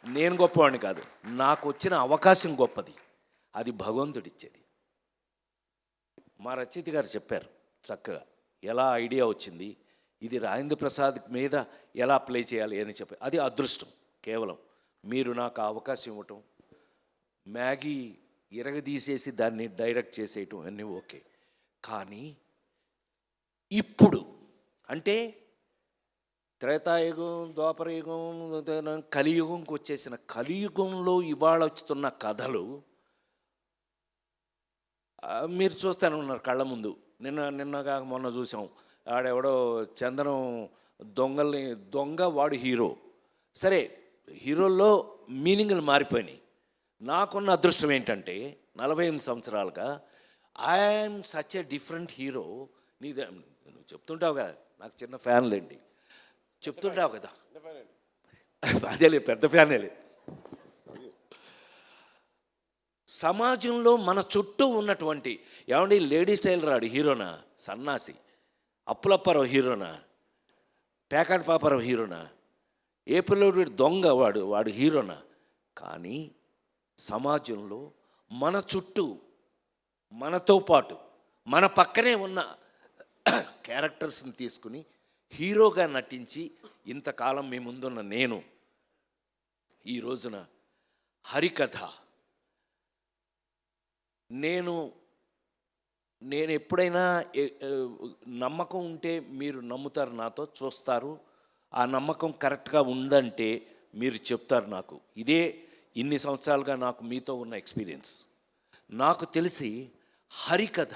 నేను గొప్పవాడిని కాదు, నాకు వచ్చిన అవకాశం గొప్పది, అది భగవంతుడిచ్చేది. మా రచయిత గారు చెప్పారు చక్కగా ఎలా ఐడియా వచ్చింది, ఇది రాజేంద్ర ప్రసాద్ మీద ఎలా ప్లే చేయాలి అని చెప్పి. అది అదృష్టం కేవలం. మీరు నాకు అవకాశం ఇవ్వటం, మ్యాగీ ఇరగదీసేసి దాన్ని డైరెక్ట్ చేసేయటం అన్నీ ఓకే. కానీ ఇప్పుడు అంటే త్రేతాయుగం, ద్వాపరయుగం, కలియుగంకి వచ్చేసిన కలియుగంలో ఇవాళ వస్తున్న కథలు మీరు చూస్తూనే ఉన్నారు కళ్ళ ముందు. నిన్నగా మొన్న చూసాం, ఆడెవడో చందనం దొంగ వాడు హీరో. సరే, హీరోల్లో మీనింగ్లు మారిపోయినాయి. నాకున్న అదృష్టం ఏంటంటే 48 సంవత్సరాలుగా I'm such a different hero. నువ్వు చెప్తుంటావు కదా, నాకు చిన్న ఫ్యాన్లేండి, చెప్తుంటావు కదా, అదేలే పెద్ద ఫ్యానేలే. సమాజంలో మన చుట్టూ ఉన్నటువంటి ఏమండి లేడీ స్టైల్ రాడు హీరోనా, సన్నాసి అప్పులప్పారావు హీరోనా, పేకాటి పాపారావు హీరోనా, ఏ పిల్లోడు దొంగ వాడు హీరోనా. కానీ సమాజంలో మన చుట్టూ మనతో పాటు మన పక్కనే ఉన్న క్యారెక్టర్స్ని తీసుకుని హీరోగా నటించి ఇంతకాలం మీ ముందున్న నేను ఈ రోజున హరికథ నేను ఎప్పుడైనా నమ్మకం ఉంటే మీరు నమ్ముతారు, నాతో చూస్తారు. ఆ నమ్మకం కరెక్ట్గా ఉందంటే మీరు చెప్తారు నాకు. ఇదే ఇన్ని సంవత్సరాలుగా నాకు మీతో ఉన్న ఎక్స్పీరియన్స్. నాకు తెలిసి హరికథ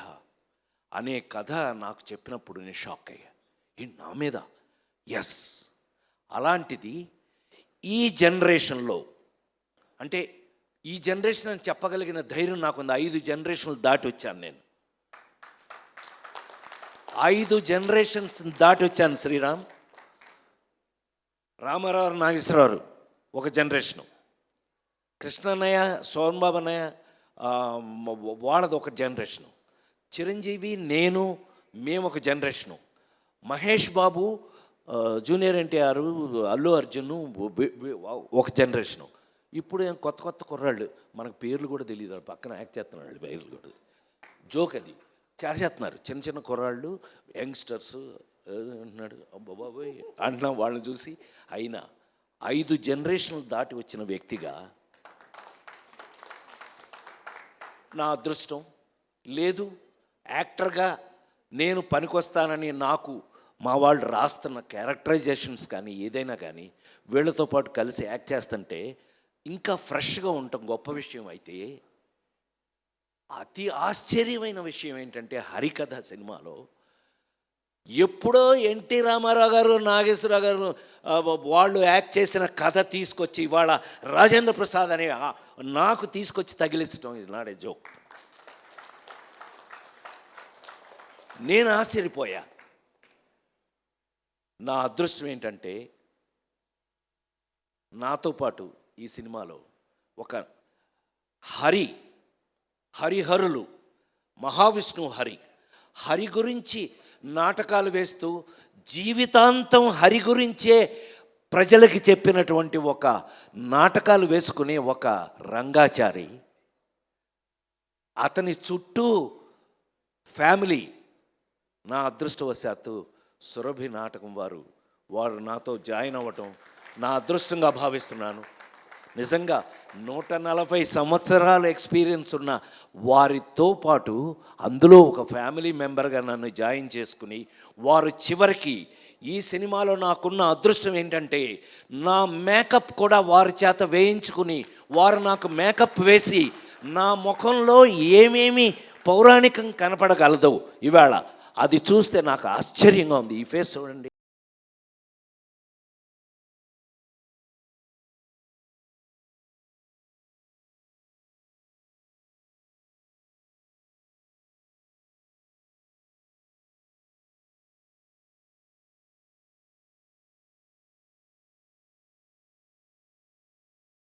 అనే కథ నాకు చెప్పినప్పుడు నేను షాక్ అయ్యా. నా మీద ఎస్, అలాంటిది ఈ జనరేషన్లో, అంటే ఈ జనరేషన్ అని చెప్పగలిగిన ధైర్యం నాకుంది. 5 జనరేషన్లు దాటి వచ్చాను నేను, 5 జనరేషన్స్ దాటి వచ్చాను. శ్రీరామ్, రామారావు, నాగేశ్వరరావు ఒక జనరేషను, కృష్ణన్నయ్య, సోహన్ బాబు అన్నయ్య వాళ్ళది ఒక జనరేషను, చిరంజీవి, నేను, మేము ఒక జనరేషను, మహేష్ బాబు, జూనియర్ ఎన్టీఆర్, అల్లు అర్జున్ ఒక జనరేషను. ఇప్పుడు కొత్త కుర్రాళ్ళు, మనకు పేర్లు కూడా తెలియదు, పక్కన యాక్ట్ చేస్తున్నాడు, పేర్లు కూడా జోక్ అది చేసేస్తున్నారు. చిన్న కుర్రాళ్ళు, యంగ్స్టర్స్ అంటున్నాడు, అబ్బాబాయ్ అంటున్నా. వాళ్ళని చూసి అయినా 5 జనరేషన్లు దాటి వచ్చిన వ్యక్తిగా నా అదృష్టం లేదు. యాక్టర్గా నేను పనికొస్తానని నాకు మా వాళ్ళు రాస్తున్న క్యారెక్టరైజేషన్స్ కానీ ఏదైనా కానీ వీళ్ళతో పాటు కలిసి యాక్ట్ చేస్తుంటే ఇంకా ఫ్రెష్గా ఉండటం గొప్ప విషయం. అయితే అతి ఆశ్చర్యమైన విషయం ఏంటంటే హరికథ సినిమాలో ఎప్పుడో ఎన్టీ రామారావు గారు, నాగేశ్వరరావు గారు వాళ్ళు యాక్ట్ చేసిన కథ తీసుకొచ్చి ఇవాళ రాజేంద్ర ప్రసాద్ అనే నాకు తీసుకొచ్చి తగిలించడం, ఇది నాడే జోక్. నేను ఆశ్చర్యపోయా. నా అదృష్టం ఏంటంటే నాతో పాటు ఈ సినిమాలో ఒక హరిహరులు, మహావిష్ణువు హరి గురించి నాటకాలు వేస్తూ జీవితాంతం హరి గురించే ప్రజలకి చెప్పినటువంటి ఒక నాటకాలు వేసుకునే ఒక రంగాచారి, అతని చుట్టూ ఫ్యామిలీ. నా అదృష్టవశాత్తు సురభి నాటకం వారు నాతో జాయిన్ అవ్వటం నా అదృష్టంగా భావిస్తున్నాను. నిజంగా 140 సంవత్సరాల ఎక్స్పీరియన్స్ ఉన్న వారితో పాటు అందులో ఒక ఫ్యామిలీ మెంబర్గా నన్ను జాయిన్ చేసుకుని వారు చివరికి ఈ సినిమాలో నాకున్న అదృష్టం ఏంటంటే నా మేకప్ కూడా వారి చేత వేయించుకుని వారు నాకు మేకప్ వేసి నా ముఖంలో ఏమేమి పౌరాణికం కనపడగలదో ఇవాళ అది చూస్తే నాకు ఆశ్చర్యంగా ఉంది. ఈ ఫేస్ చూడండి.